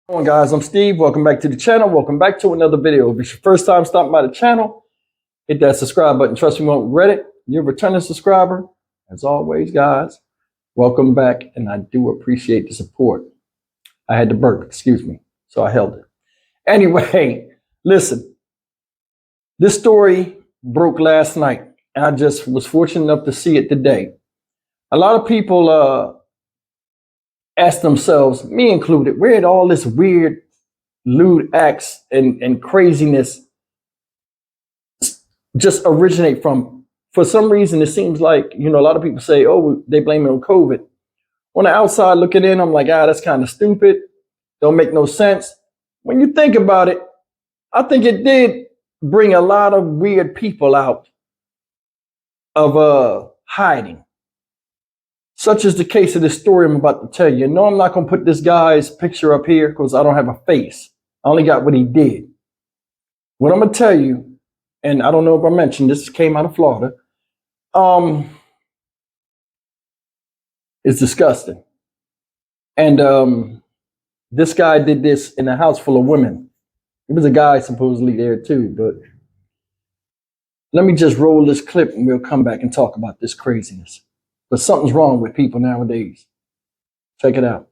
Hello guys, I'm Steve. Welcome back to the channel. Welcome back to another video. If it's your first time stopping by the channel, hit that subscribe button. Trust me, you won't regret it. You're a returning subscriber. As always, guys, welcome back, and I do appreciate the support. I had to burp, excuse me, so I held it. Anyway, listen, this story broke last night, and I just was fortunate enough to see it today. A lot of people ask themselves, me included, where did all this weird lewd acts and craziness just originate from? For some reason, it seems like, a lot of people say, oh, they blame it on COVID. On the outside looking in, I'm like, that's kind of stupid. Don't make no sense. When you think about it, I think it did bring a lot of weird people out of hiding. Such is the case of this story I'm about to tell you. No, I'm not going to put this guy's picture up here because I don't have a face. I only got what he did. What I'm going to tell you, and I don't know if I mentioned, this came out of Florida, it's disgusting. And this guy did this in a house full of women. It was a guy supposedly there too, but let me just roll this clip and we'll come back and talk about this craziness. But something's wrong with people nowadays. Check it out.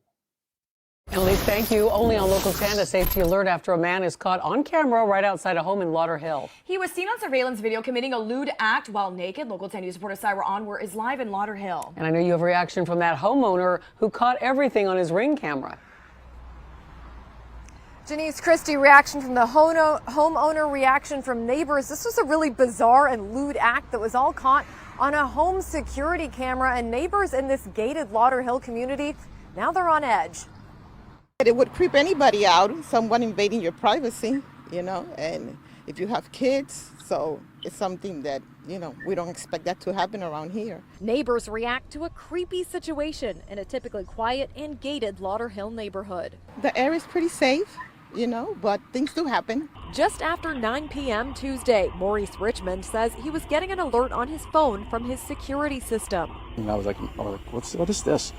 Emily, thank you. Only on Local 10, a safety alert after a man is caught on camera right outside a home in Lauderhill. He was seen on surveillance video committing a lewd act while naked. Local 10 News reporter Syra Onwer is live in Lauderhill. And I know you have a reaction from that homeowner who caught everything on his Ring camera. Janice Christie, reaction from the homeowner, reaction from neighbors. This was a really bizarre and lewd act that was all caught on a home security camera, and neighbors in this gated Lauderhill community, now they're on edge. It would creep anybody out, someone invading your privacy, and if you have kids, so it's something that, we don't expect that to happen around here. Neighbors react to a creepy situation in a typically quiet and gated Lauderhill neighborhood. The area is pretty safe, but things do happen. Just after 9 p.m. Tuesday, Maurice Richmond says he was getting an alert on his phone from his security system. And I was like, what is this?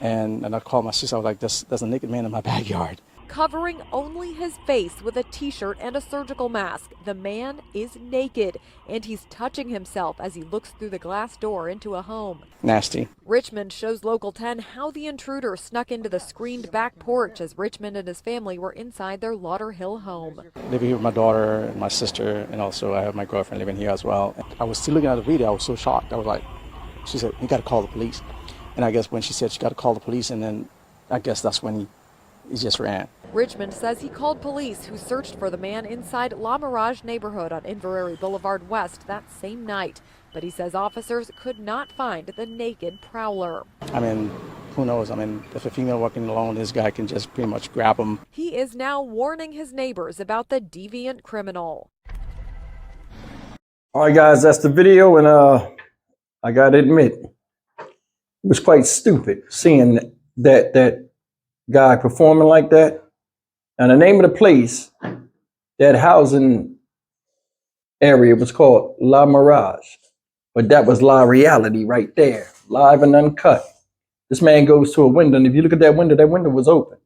And I called my sister. I was like, there's a naked man in my backyard. Covering only his face with a t-shirt and a surgical mask, the man is naked, and he's touching himself as he looks through the glass door into a home. Nasty. Richmond shows Local 10 how the intruder snuck into the screened back porch as Richmond and his family were inside their Lauderhill home. Living here with my daughter and my sister, and also I have my girlfriend living here as well. I was still looking at the video. I was so shocked. I was like, she said, you got to call the police. And I guess when she said she got to call the police, and then I guess that's when he just ran. Richmond says he called police, who searched for the man inside La Mirage neighborhood on Inverary Boulevard West that same night. But he says officers could not find the naked prowler. I mean, who knows? I mean, if a female walking alone, this guy can just pretty much grab him. He is now warning his neighbors about the deviant criminal. All right, guys, that's the video, and I gotta admit, it was quite stupid seeing that guy performing like that. And the name of the place, that housing area, was called La Mirage. But that was La Reality right there, live and uncut. This man goes to a window, and if you look at that window was open.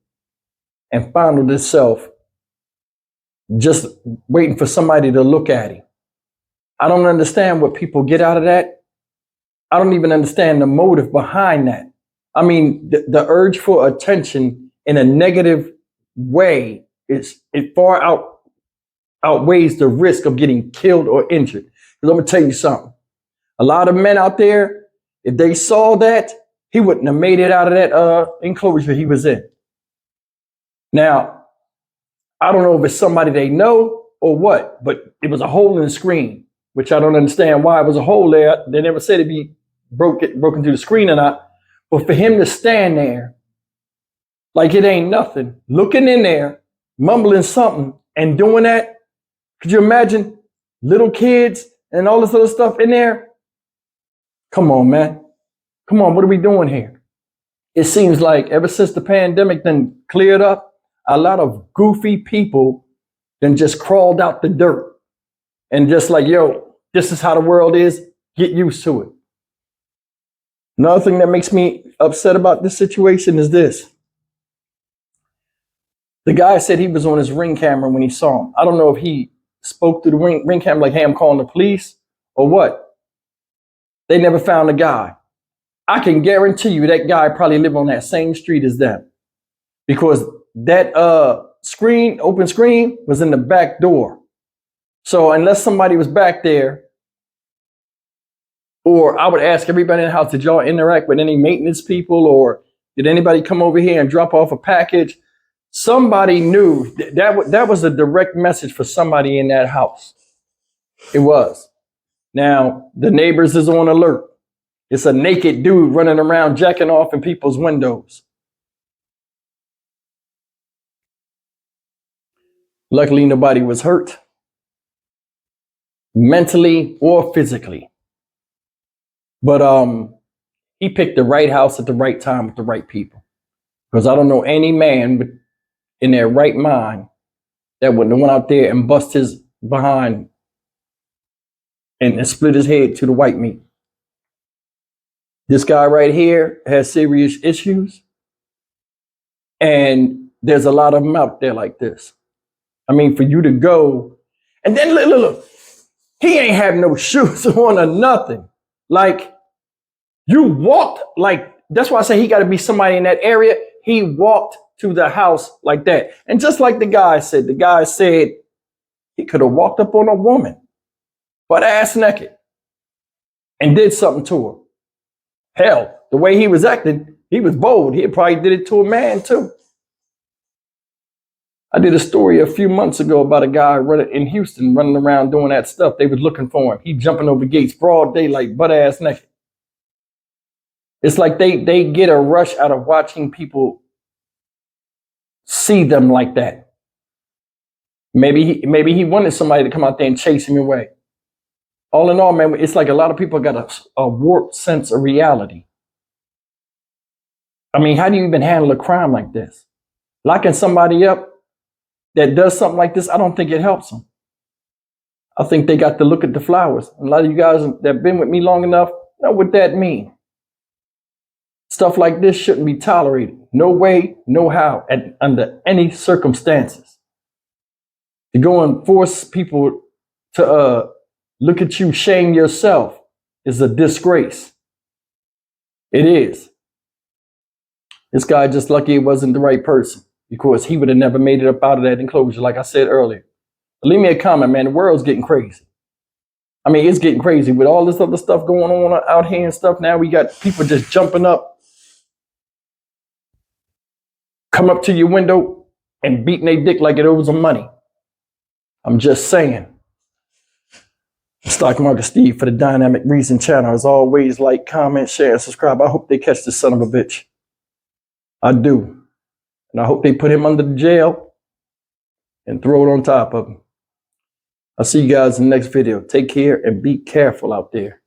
And found himself just waiting for somebody to look at him. I don't understand what people get out of that. I don't even understand the motive behind that. I mean, the urge for attention in a negative way it far outweighs the risk of getting killed or injured. Because I'm gonna tell you something. A lot of men out there, if they saw that, he wouldn't have made it out of that enclosure he was in. Now, I don't know if it's somebody they know or what, but it was a hole in the screen, which I don't understand why it was a hole there. They never said it'd be broken through the screen or not. But for him to stand there like it ain't nothing, looking in there, mumbling something and doing that, could you imagine little kids and all this other stuff in there? Come on, man. Come on, what are we doing here? It seems like ever since the pandemic then cleared up, a lot of goofy people then just crawled out the dirt and just like, yo, this is how the world is. Get used to it. Another thing that makes me upset about this situation is this. The guy said he was on his Ring camera when he saw him. I don't know if he spoke to the Ring camera like, hey, I'm calling the police or what. They never found the guy. I can guarantee you that guy probably lived on that same street as them, because that open screen was in the back door. So unless somebody was back there, or I would ask everybody in the house, did y'all interact with any maintenance people, or did anybody come over here and drop off a package? Somebody knew that was a direct message for somebody in that house. It was. Now, the neighbors is on alert. It's a naked dude running around jacking off in people's windows. Luckily, nobody was hurt, mentally or physically. But he picked the right house at the right time with the right people. Because I don't know any man in their right mind that wouldn't have went out there and bust his behind and split his head to the white meat. This guy right here has serious issues. And there's a lot of them out there like this. I mean, for you to go, and then look, he ain't have no shoes on or nothing. Like, you walked, like, that's why I say he got to be somebody in that area. He walked to the house like that. And just like the guy said he could have walked up on a woman, butt ass naked, and did something to her. Hell, the way he was acting, he was bold. He probably did it to a man too. I did a story a few months ago about a guy in Houston running around doing that stuff. They was looking for him. He jumping over gates, broad daylight, butt ass naked. It's like they get a rush out of watching people see them like that. Maybe he wanted somebody to come out there and chase him away. All in all, man, it's like a lot of people got a warped sense of reality. I mean, how do you even handle a crime like this? Locking somebody up that does something like this, I don't think it helps them. I think they got to look at the flowers. A lot of you guys that have been with me long enough know what that means. Stuff like this shouldn't be tolerated. No way, no how, under any circumstances. To go and force people to look at you, shame yourself, is a disgrace. It is. This guy just lucky it wasn't the right person, because he would have never made it up out of that enclosure, like I said earlier. But leave me a comment, man. The world's getting crazy. I mean, it's getting crazy with all this other stuff going on out here and stuff. Now we got people just jumping up, come up to your window and beating their dick like it owes them money. I'm just saying. Stock Market Steve for the Dynamic Reason channel. As always, like, comment, share, and subscribe. I hope they catch this son of a bitch. I do. And I hope they put him under the jail and throw it on top of him. I'll see you guys in the next video. Take care and be careful out there.